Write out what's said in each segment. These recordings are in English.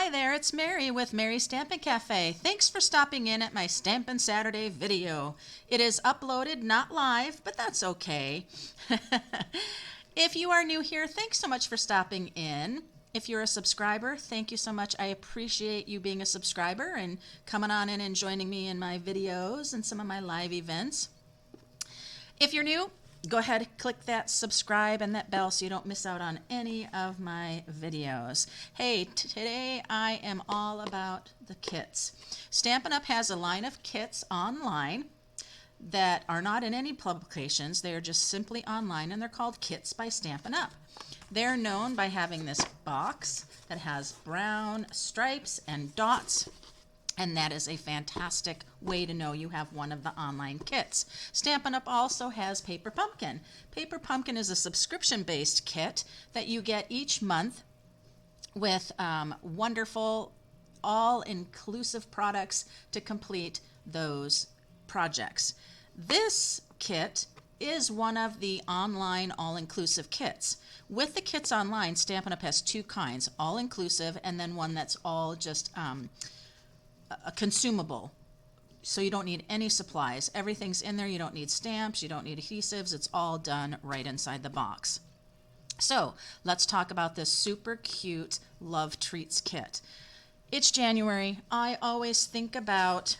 Hi there, it's Mary with Mary's Stampin' Cafe. Thanks for stopping in at my Stampin' Saturday video. It is uploaded, not live, but that's okay. If you are new here, thanks so much for stopping in. If you're a subscriber, thank you so much. I appreciate you being a subscriber and coming on in and joining me in my videos and some of my live events. If you're new, go ahead, click that subscribe and that bell so you don't miss out on any of my videos. Hey, today I am all about the kits. Stampin' Up! Has a line of kits online that are not in any publications. They are just simply online, and they're called Kits by Stampin' Up! They're known by having this box that has brown stripes and dots, and that is a fantastic way to know you have one of the online kits. Stampin' Up! Also has Paper Pumpkin. Paper Pumpkin is a subscription-based kit that you get each month with wonderful, all-inclusive products to complete those projects. This kit is one of the online all-inclusive kits. With the kits online, Stampin' Up! Has two kinds, all-inclusive and then one that's all just a consumable, so you don't need any supplies. Everything's in there. You don't need stamps, you don't need adhesives. It's all done right inside the box. So let's talk about this super cute Love Treats kit. It's January. I always think about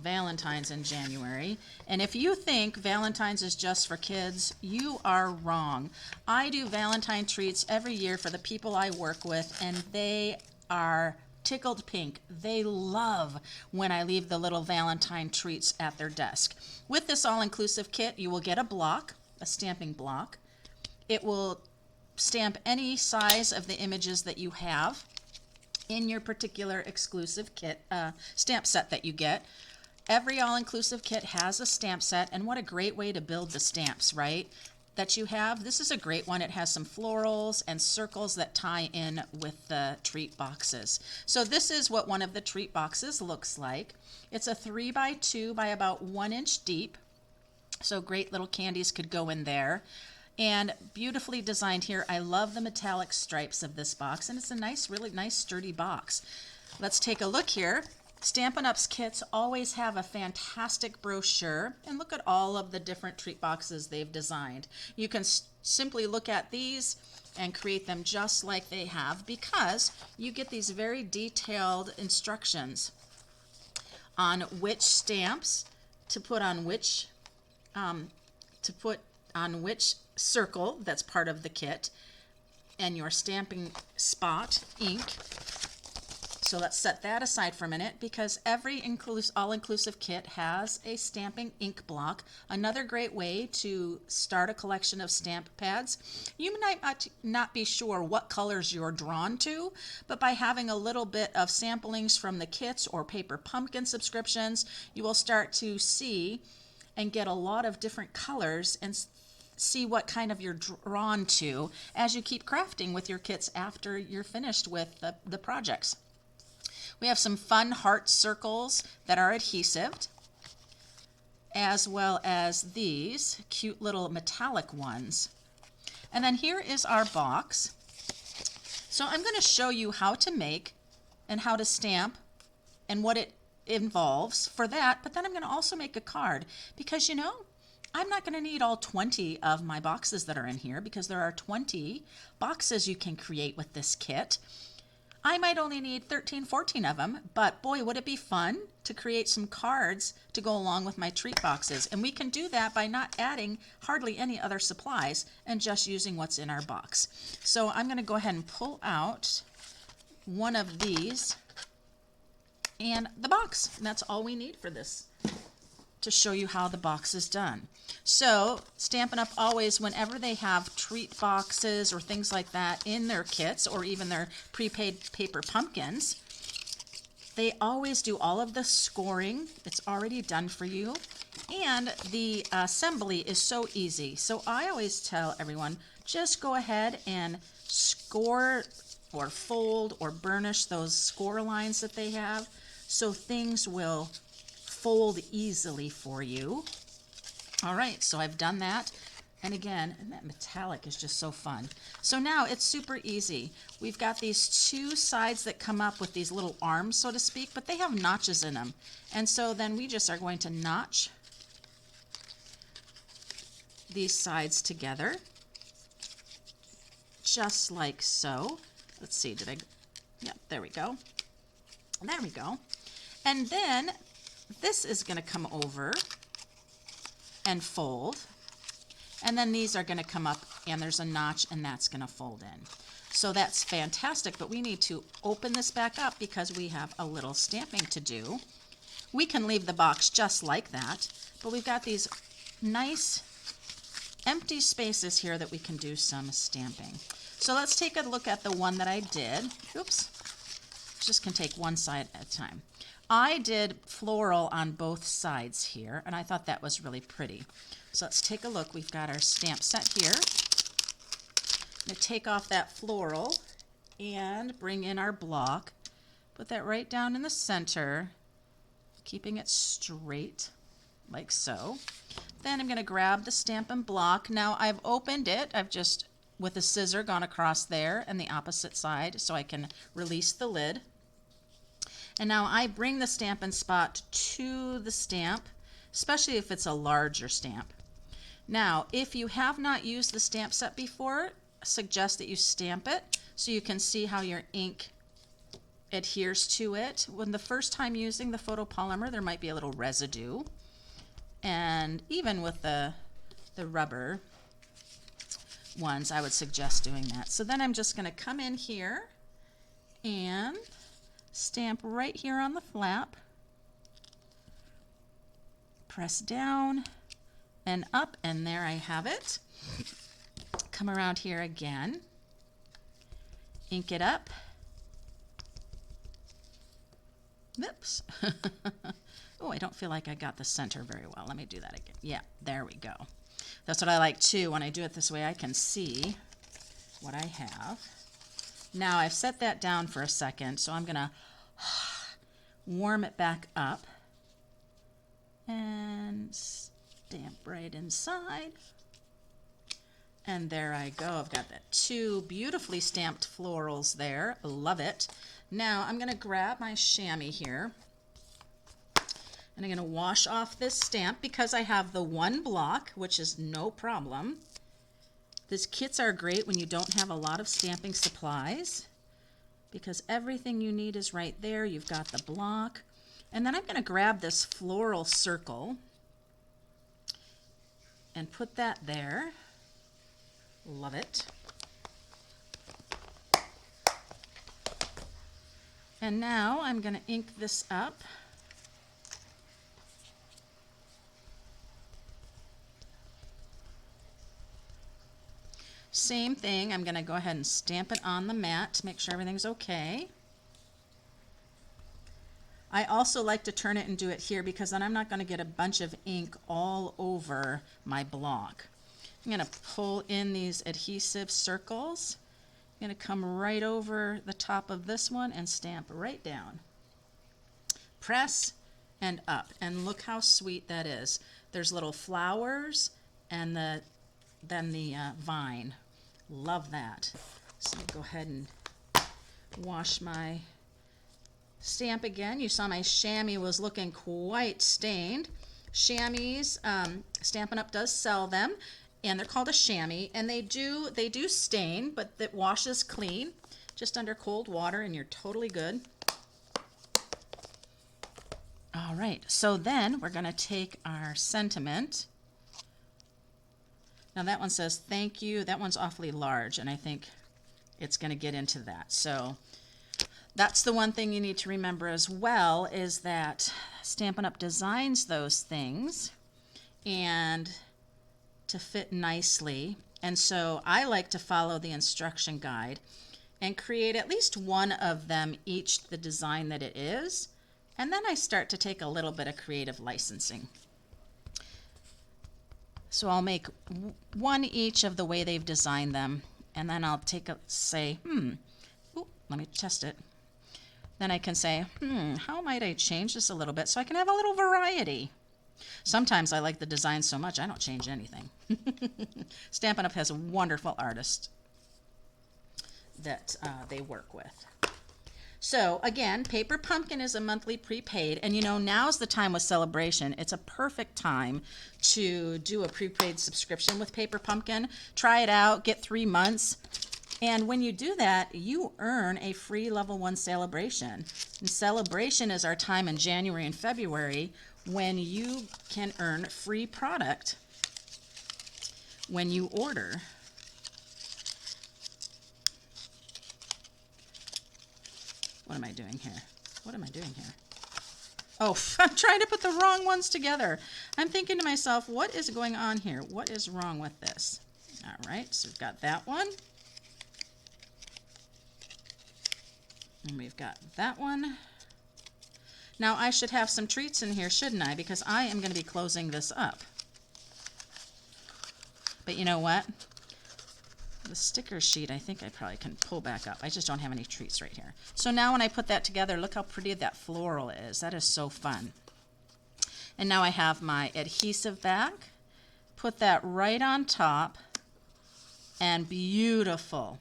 Valentine's in January, and if you think Valentine's is just for kids, you are wrong. I do Valentine treats every year for the people I work with, and they are tickled pink. They love when I leave the little Valentine treats at their desk. With this all-inclusive kit, you will get a block, a stamping block. It will stamp any size of the images that you have in your particular exclusive kit, stamp set that you get. Every all-inclusive kit has a stamp set, and what a great way to build the stamps, right? That you have. This is a great one. It has some florals and circles that tie in with the treat boxes. So this is what one of the treat boxes looks like. It's a 3x2 by about 1 inch deep. So great little candies could go in there. And beautifully designed here. I love the metallic stripes of this box, and it's a nice, really nice sturdy box. Let's take a look here. Stampin' Up's kits always have a fantastic brochure, and look at all of the different treat boxes they've designed. You can simply look at these and create them just like they have, because you get these very detailed instructions on which stamps to put on which circle that's part of the kit, and your stamping spot ink. So let's set that aside for a minute, because every all-inclusive kit has a stamping ink block. Another great way to start a collection of stamp pads. You might not be sure what colors you're drawn to, but by having a little bit of samplings from the kits or Paper Pumpkin subscriptions, you will start to see and get a lot of different colors and see what kind of you're drawn to as you keep crafting with your kits after you're finished with the projects. We have some fun heart circles that are adhesive, as well as these cute little metallic ones. And then here is our box. So I'm going to show you how to make and how to stamp and what it involves for that, but then I'm going to also make a card, because I'm not going to need all 20 of my boxes that are in here, because there are 20 boxes you can create with this kit. I might only need 13, 14 of them, but boy, would it be fun to create some cards to go along with my treat boxes. And we can do that by not adding hardly any other supplies and just using what's in our box. So I'm going to go ahead and pull out one of these and the box. And that's all we need for this, to show you how the box is done. So Stampin' Up! Always, whenever they have treat boxes or things like that in their kits, or even their prepaid Paper Pumpkins, they always do all of the scoring. It's already done for you, and the assembly is so easy. So I always tell everyone, just go ahead and score or fold or burnish those score lines that they have, so things will fold easily for you. All right, so I've done that, And again, and that metallic is just so fun. So now it's super easy. We've got these two sides that come up with these little arms, so to speak, but they have notches in them. And so then we just are going to notch these sides together, just like so. Let's see, yeah, there we go. There we go. And then this is going to come over and fold. And then these are going to come up and there's a notch and that's going to fold in. So that's fantastic, but we need to open this back up because we have a little stamping to do. We can leave the box just like that, but we've got these nice empty spaces here that we can do some stamping. So let's take a look at the one that I did. Oops, just can take one side at a time. I did floral on both sides here, and I thought that was really pretty. So let's take a look. We've got our stamp set here. I'm going to take off that floral and bring in our block. Put that right down in the center, keeping it straight, like so. Then I'm going to grab the Stampin' block. Now I've opened it. I've just, with a scissor, gone across there and the opposite side so I can release the lid. And now I bring the Stampin' spot to the stamp, especially if it's a larger stamp. Now, if you have not used the stamp set before, I suggest that you stamp it so you can see how your ink adheres to it. When the first time using the photopolymer, there might be a little residue. And even with the rubber ones, I would suggest doing that. So then I'm just going to come in here and stamp right here on the flap, press down and up, and there I have it. Come around here again, ink it up. Oops. Oh, I don't feel like I got the center very well. Let me do that again. Yeah, there we go. That's what I like too. When I do it this way, I can see what I have. Now I've set that down for a second, so I'm going to warm it back up and stamp right inside. And there I go. I've got that two beautifully stamped florals there. Love it. Now I'm going to grab my chamois here and I'm going to wash off this stamp because I have the one block, which is no problem. These kits are great when you don't have a lot of stamping supplies because everything you need is right there. You've got the block. And then I'm going to grab this floral circle and put that there. Love it. And now I'm going to ink this up. Same thing, I'm going to go ahead and stamp it on the mat to make sure everything's okay. I also like to turn it and do it here because then I'm not going to get a bunch of ink all over my block. I'm going to pull in these adhesive circles. I'm going to come right over the top of this one and stamp right down. Press and up, and look how sweet that is. There's little flowers and then the vine. Love that. So I'll go ahead and wash my stamp again. You saw my chamois was looking quite stained. Chamois, Stampin' Up! Does sell them, and they're called a chamois, and they do stain, but it washes clean, just under cold water, and you're totally good. All right, so then we're going to take our sentiment. Now that one says thank you. That one's awfully large, and I think it's going to get into that. So that's the one thing you need to remember as well, is that Stampin' Up! Designs those things and to fit nicely. And so I like to follow the instruction guide and create at least one of them each the design that it is. And then I start to take a little bit of creative licensing. So I'll make one each of the way they've designed them, and then I'll say, let me test it. Then I can say, how might I change this a little bit so I can have a little variety? Sometimes I like the design so much I don't change anything. Stampin' Up! Has a wonderful artist that they work with. So again, Paper Pumpkin is a monthly prepaid, and you know, now's the time with celebration. It's a perfect time to do a prepaid subscription with Paper Pumpkin. Try it out, get 3 months, and when you do that, you earn a free level 1 celebration. And celebration is our time in January and February when you can earn free product when you order. What am I doing here? What am I doing here? Oh, I'm trying to put the wrong ones together. I'm thinking to myself, what is going on here? What is wrong with this? All right, so we've got that one. And we've got that one. Now I should have some treats in here, shouldn't I? Because I am going to be closing this up. But you know what? The sticker sheet, I think I probably can pull back up. I just don't have any treats right here. So now when I put that together, look how pretty that floral is. That is so fun. And now I have my adhesive back. Put that right on top. And beautiful.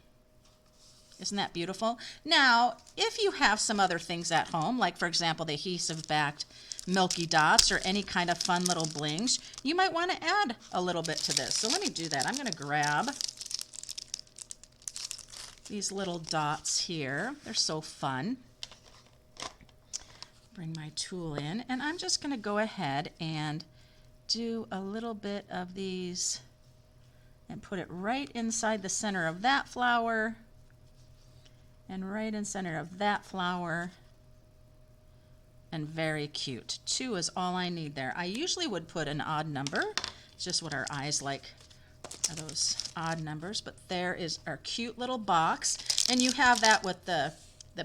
Isn't that beautiful? Now, if you have some other things at home, like for example, the adhesive-backed Milky Dots or any kind of fun little blings, you might want to add a little bit to this. So let me do that. I'm going to grab these little dots here. They're so fun. Bring my tool in, and I'm just going to go ahead and do a little bit of these and put it right inside the center of that flower and right in center of that flower. And very cute. 2 is all I need there. I usually would put an odd number. It's just what our eyes like, are those odd numbers. But there is our cute little box. And you have that with the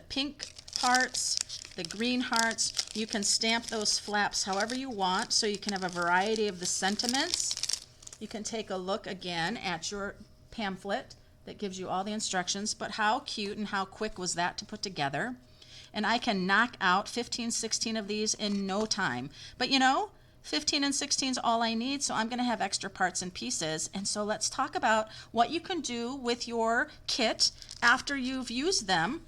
pink hearts, the green hearts. You can stamp those flaps however you want, so you can have a variety of the sentiments. You can take a look again at your pamphlet that gives you all the instructions. But how cute and how quick was that to put together? And I can knock out 15, 16 of these in no time. But you know, 15 and 16 is all I need, so I'm going to have extra parts and pieces. And so let's talk about what you can do with your kit after you've used them.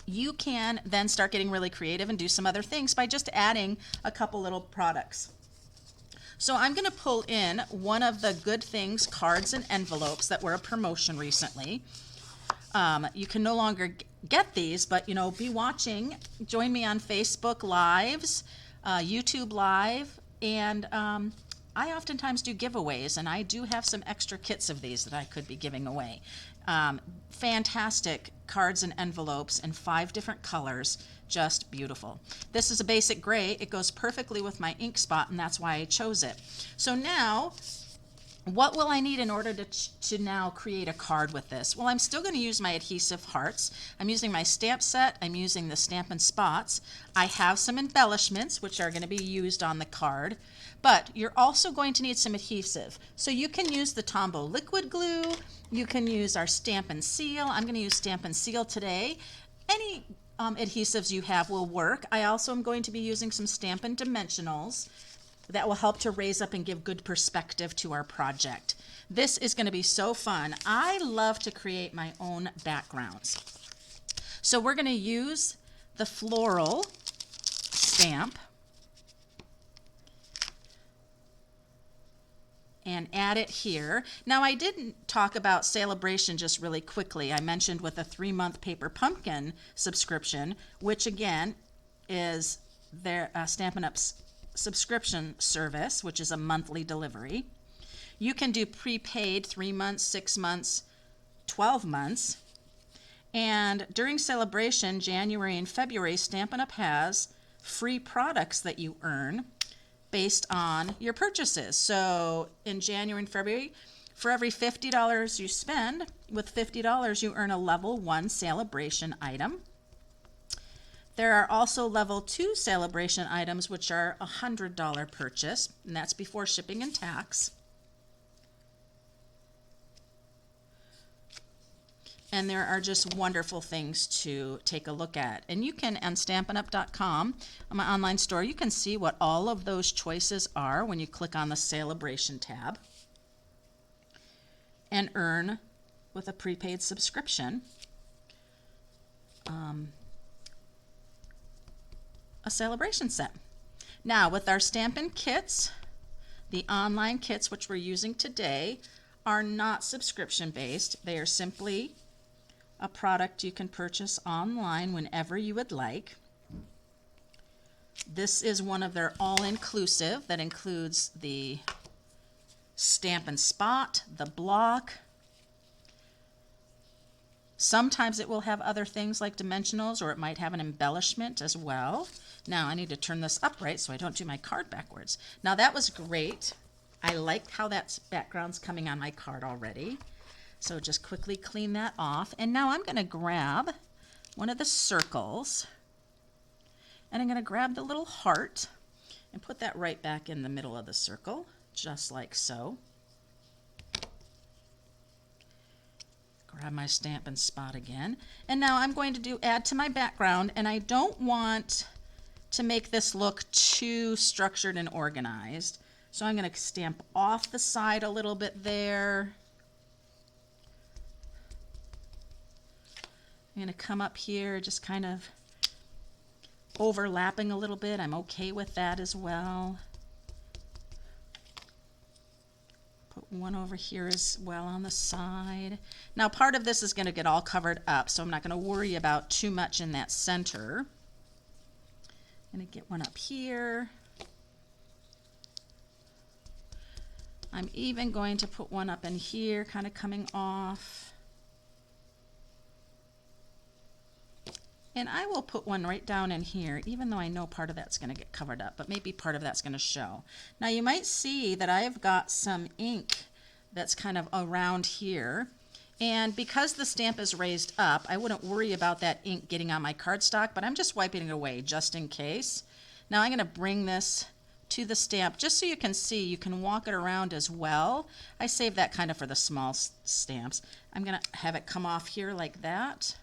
You can then start getting really creative and do some other things by just adding a couple little products. So I'm going to pull in one of the Good Things cards and envelopes that were a promotion recently. You can no longer get these, but you know, be watching. Join me on Facebook Lives, YouTube Live, and I oftentimes do giveaways, and I do have some extra kits of these that I could be giving away. Fantastic cards and envelopes in 5 different colors, just beautiful. This is a basic gray. It goes perfectly with my ink spot, and that's why I chose it. So now, what will I need in order to now create a card with this? Well, I'm still going to use my adhesive hearts. I'm using my stamp set. I'm using the Stampin' Spots. I have some embellishments, which are going to be used on the card. But you're also going to need some adhesive. So you can use the Tombow liquid glue. You can use our Stampin' Seal. I'm going to use Stampin' Seal today. Any adhesives you have will work. I also am going to be using some Stampin' Dimensionals that will help to raise up and give good perspective to our project. This is going to be so fun. I love to create my own backgrounds. So we're going to use the floral stamp and add it here. Now I didn't talk about celebration just really quickly. I mentioned with a 3-month Paper Pumpkin subscription, which again is their Stampin' Up's subscription service, which is a monthly delivery. You can do prepaid 3 months, 6 months, 12 months. And during celebration, January and February, Stampin' Up! Has free products that you earn based on your purchases. So in January and February, for every $50 you spend, with $50 you earn a level 1 celebration item. There are also level 2 celebration items, which are a $100 purchase, and that's before shipping and tax. and there are just wonderful things to take a look at. And you can, on Stampinup.com, on my online store, you can see what all of those choices are when you click on the Celebration tab and earn with a prepaid subscription a celebration set. Now, with our Stampin' kits, the online kits which we're using today are not subscription based. They are simply a product you can purchase online whenever you would like. This is one of their all-inclusive that includes the Stampin' Spot, the block. Sometimes it will have other things like dimensionals, or it might have an embellishment as well. Now I need to turn this upright so I don't do my card backwards. Now that was great. I like how that background's coming on my card already. So just quickly clean that off. And now I'm going to grab one of the circles, and I'm going to grab the little heart and put that right back in the middle of the circle, just like so. Grab my Stampin' Spot again. And now I'm going to add to my background, and I don't want to make this look too structured and organized. So I'm going to stamp off the side a little bit there. I'm going to come up here, just kind of overlapping a little bit. I'm okay with that as well. Put one over here as well on the side. Now part of this is going to get all covered up, so I'm not going to worry about too much in that center. I'm going to get one up here. I'm even going to put one up in here, kind of coming off. And I will put one right down in here, even though I know part of that's going to get covered up, but maybe part of that's going to show. Now you might see that I've got some ink that's kind of around here. And because the stamp is raised up, I wouldn't worry about that ink getting on my cardstock, but I'm just wiping it away just in case. Now I'm going to bring this to the stamp just so you can see. You can walk it around as well. I save that kind of for the small stamps. I'm going to have it come off here like that.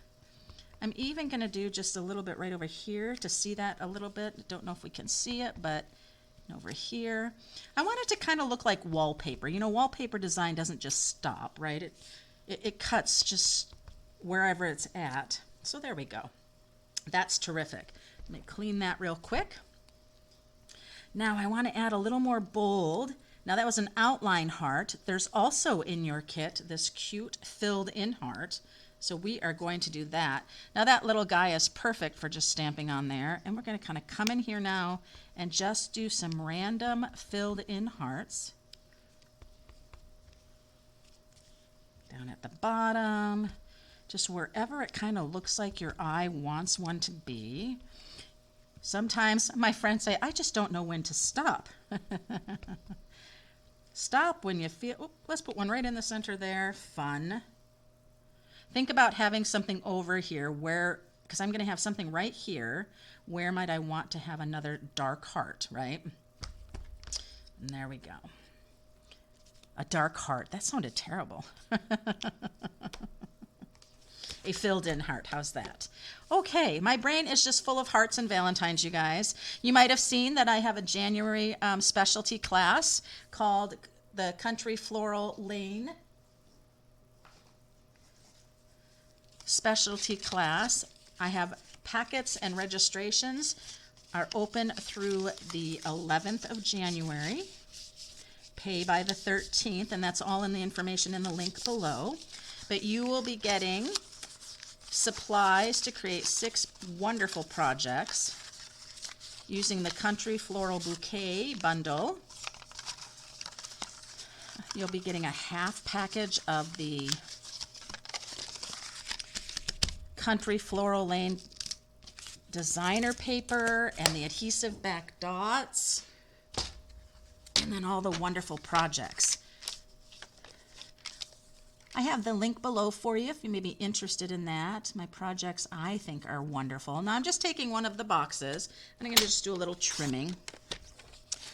I'm even going to do just a little bit right over here to see that a little bit. Don't know if we can see it, but over here. I want it to kind of look like wallpaper. You know, wallpaper design doesn't just stop, right? It cuts just wherever it's at. So there we go. That's terrific. Let me clean that real quick. Now I want to add a little more bold. Now that was an outline heart. There's also in your kit this cute filled in heart. So we are going to do that. Now that little guy is perfect for just stamping on there. And we're going to kind of come in here now and just do some random filled in hearts. Down at the bottom, just wherever it kind of looks like your eye wants one to be. Sometimes my friends say, I just don't know when to stop. Stop when you feel, oh, let's put one right in the center there, fun. Think about having something over here where, because I'm going to have something right here, where might I want to have another dark heart, right? And there we go. A dark heart. That sounded terrible. A filled in heart. How's that? Okay, my brain is just full of hearts and Valentines, you guys. You might have seen that I have a January specialty class called the Country Floral Lane specialty class. I have packets and registrations are open through the 11th of January. Pay by the 13th, and that's all in the information in the link below. But you will be getting supplies to create 6 wonderful projects using the Country Floral Bouquet bundle. You'll be getting a half package of the Country Floral Lane designer paper and the adhesive back dots, and then all the wonderful projects. I have the link below for you if you may be interested in that. My projects I think are wonderful. Now I'm just taking one of the boxes and I'm going to just do a little trimming.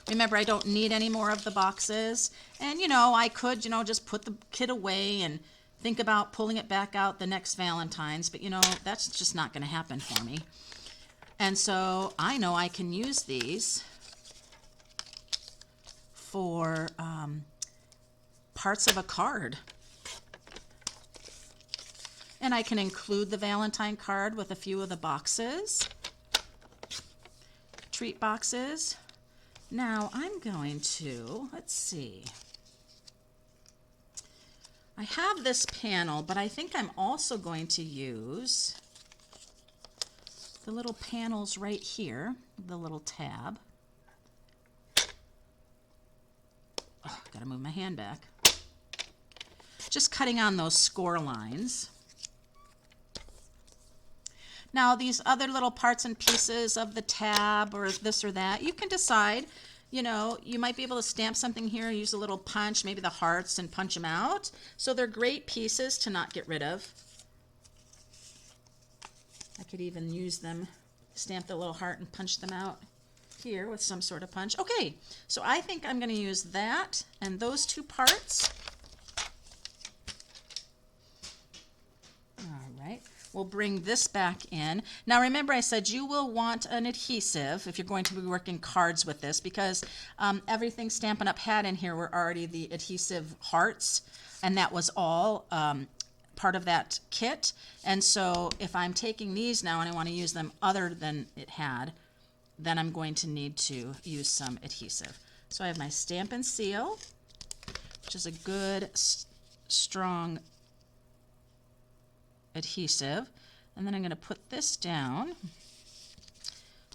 Remember, I don't need any more of the boxes, and you know, I could, you know, just put the kit away and think about pulling it back out the next Valentine's, but you know, that's just not going to happen for me. And so I know I can use these for parts of a card. And I can include the Valentine card with a few of the boxes, treat boxes. Now I'm going to, let's see. I have this panel, but I think I'm also going to use the little panels right here, the little tab. Oh, gotta move my hand back. Just cutting on those score lines. Now these other little parts and pieces of the tab or this or that, you can decide. You know, you might be able to stamp something here, use a little punch, maybe the hearts, and punch them out. So they're great pieces to not get rid of. I could even use them, stamp the little heart and punch them out here with some sort of punch. Okay, so I think I'm going to use that and those two parts. All right. We'll bring this back in. Now remember I said you will want an adhesive if you're going to be working cards with this, because everything Stampin' Up! Had in here were already the adhesive hearts, and that was all part of that kit. And so if I'm taking these now and I want to use them other than it had, then I'm going to need to use some adhesive. So I have my Stampin' Seal, which is a good strong adhesive, and then I'm going to put this down,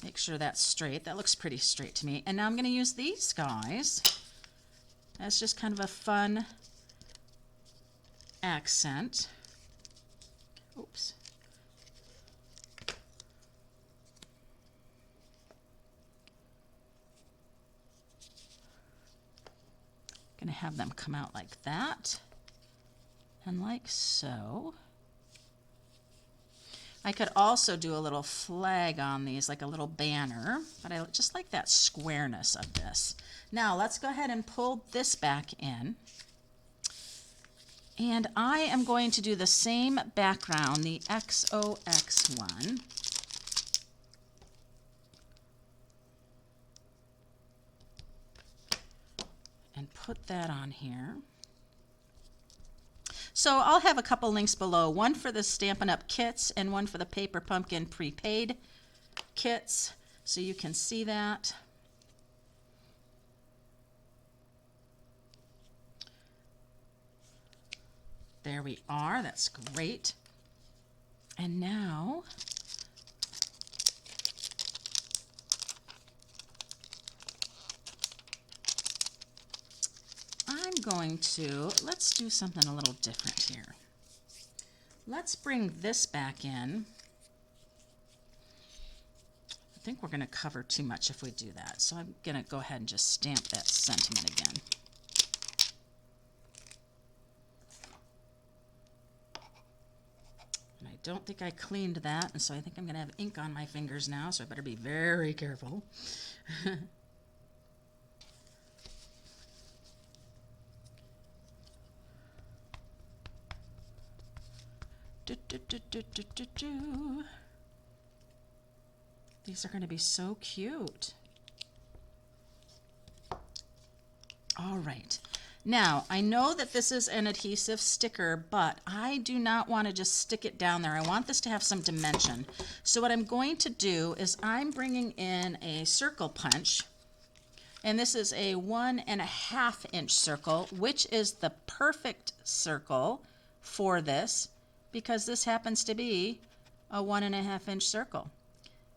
make sure that's straight. That looks pretty straight to me. And now I'm going to use these guys as just kind of a fun accent. Oops. Going to have them come out like that and like so. I could also do a little flag on these, like a little banner, but I just like that squareness of this. Now let's go ahead and pull this back in. And I am going to do the same background, the XOX one. And put that on here. So I'll have a couple links below, one for the Stampin' Up! Kits and one for the Paper Pumpkin prepaid kits, so you can see that. There we are, that's great. And now I'm going to, let's do something a little different here. Let's bring this back in. I think we're going to cover too much if we do that, so I'm going to go ahead and just stamp that sentiment again. And I don't think I cleaned that, and so I think I'm going to have ink on my fingers now, so I better be very careful. These are going to be so cute. All right. Now, I know that this is an adhesive sticker, but I do not want to just stick it down there. I want this to have some dimension. So what I'm going to do is I'm bringing in a circle punch, and this is a 1.5 inch circle, which is the perfect circle for this, because this happens to be a 1.5 inch circle.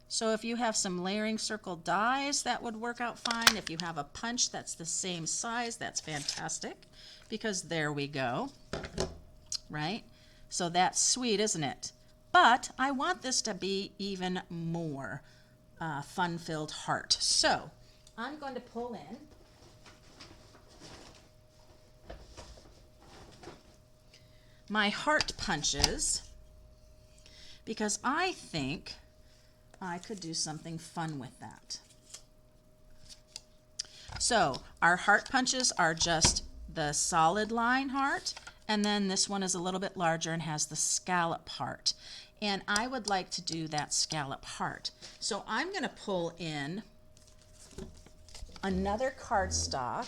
So if you have some layering circle dies, that would work out fine. If you have a punch that's the same size, that's fantastic, because there we go, right? So that's sweet, isn't it? But I want this to be even more fun-filled heart. So I'm going to pull in my heart punches, because I think I could do something fun with that. So our heart punches are just the solid line heart, And then this one is a little bit larger and has the scallop heart. And I would like to do that scallop heart. So I'm going to pull in another cardstock.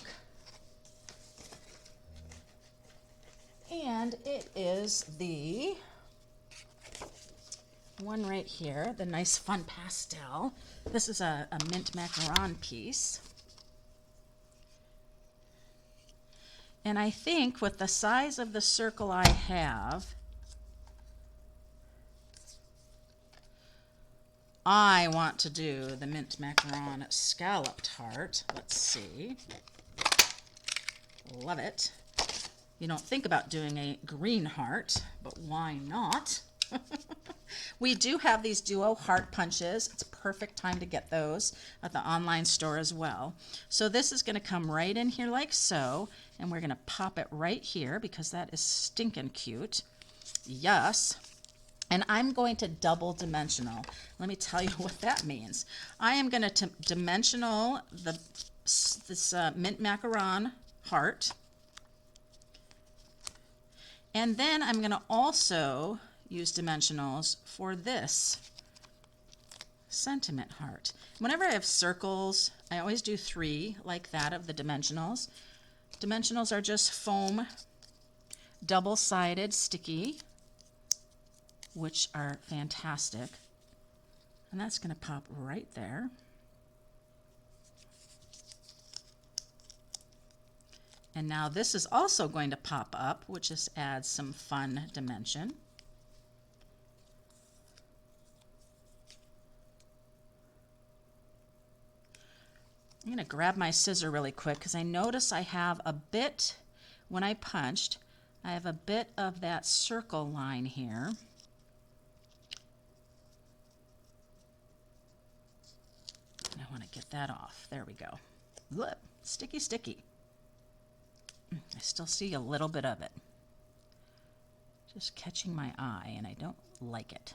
And it is the one right here, the nice fun pastel. This is a mint macaron piece. And I think with the size of the circle I have, I want to do the mint macaron scalloped heart. Let's see. Love it. You don't think about doing a green heart, but why not? We do have these duo heart punches. It's a perfect time to get those at the online store as well. So this is going to come right in here like so, and we're going to pop it right here because that is stinking cute. Yes. And I'm going to double dimensional. Let me tell you what that means. I am going to dimensional this mint macaron heart. And then I'm going to also use dimensionals for this sentiment heart. Whenever I have circles, I always do 3 like that of the dimensionals. Dimensionals are just foam, double-sided, sticky, which are fantastic. And that's going to pop right there. And now this is also going to pop up, which just adds some fun dimension. I'm going to grab my scissor really quick because I notice I have a bit, when I punched, I have a bit of that circle line here. And I want to get that off. There we go. Look, sticky, sticky. I still see a little bit of it. Just catching my eye, and I don't like it.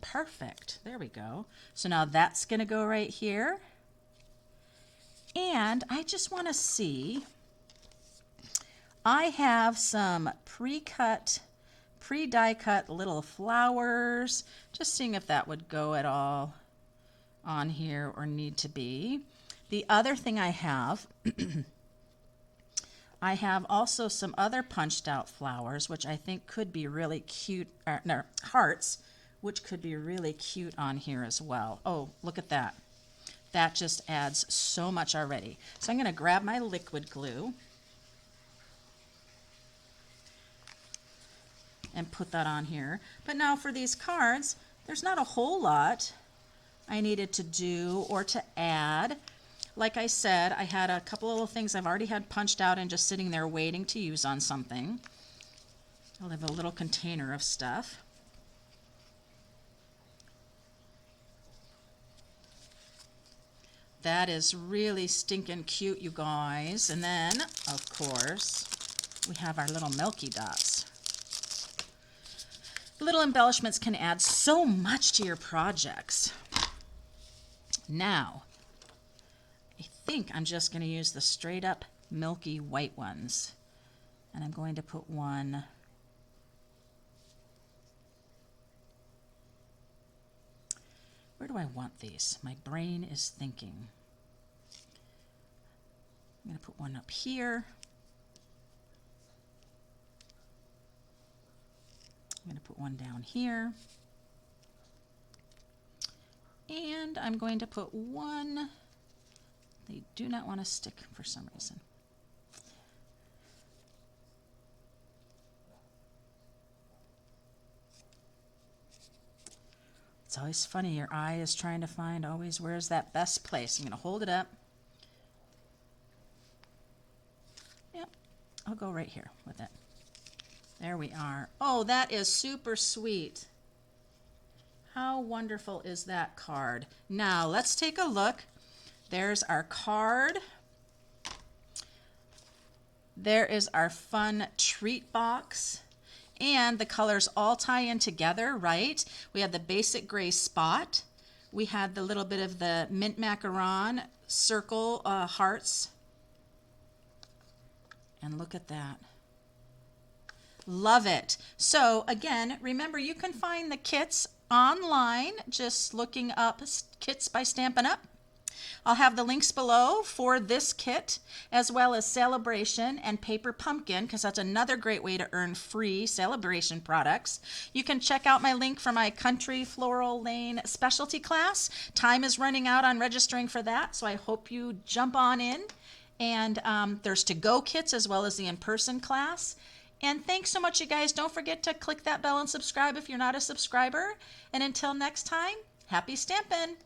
Perfect. There we go. So now that's going to go right here. And I just want to see, I have some pre-cut, pre-die cut little flowers. Just seeing if that would go at all on here or need to be. The other thing I have, I have also some other punched out flowers, which I think could be really cute, no, hearts, which could be really cute on here as well. Oh, look at that. That just adds so much already. So I'm going to grab my liquid glue and put that on here. But now for these cards, there's not a whole lot I needed to do or to add. Like I said, I had a couple of little things I've already had punched out and just sitting there waiting to use on something. I'll have a little container of stuff. That is really stinking cute, you guys. And then, of course, we have our little milky dots. Little embellishments can add so much to your projects. Now, I think I'm just going to use the straight up milky white ones. And I'm going to put one where do I want these? My brain is thinking. I'm going to put one up here. I'm going to put one down here. And I'm going to put one. They do not want to stick for some reason. It's always funny, your eye is trying to find always where's that best place. I'm going to hold it up. Yep, I'll go right here with it. There we are. Oh, that is super sweet. How wonderful is that card? Now, let's take a look. There's our card. There is our fun treat box. And the colors all tie in together, right? We had the basic gray spot. We had the little bit of the mint macaron circle hearts. And look at that. Love it. So again, remember you can find the kits online just looking up Kits by Stampin' Up. I'll have the links below for this kit, as well as Celebration and Paper Pumpkin, because that's another great way to earn free Celebration products. You can check out my link for my Country Floral Lane specialty class. Time is running out on registering for that, so I hope you jump on in. And there's to-go kits as well as the in-person class. And thanks so much, you guys. Don't forget to click that bell and subscribe if you're not a subscriber. And until next time, happy stampin'!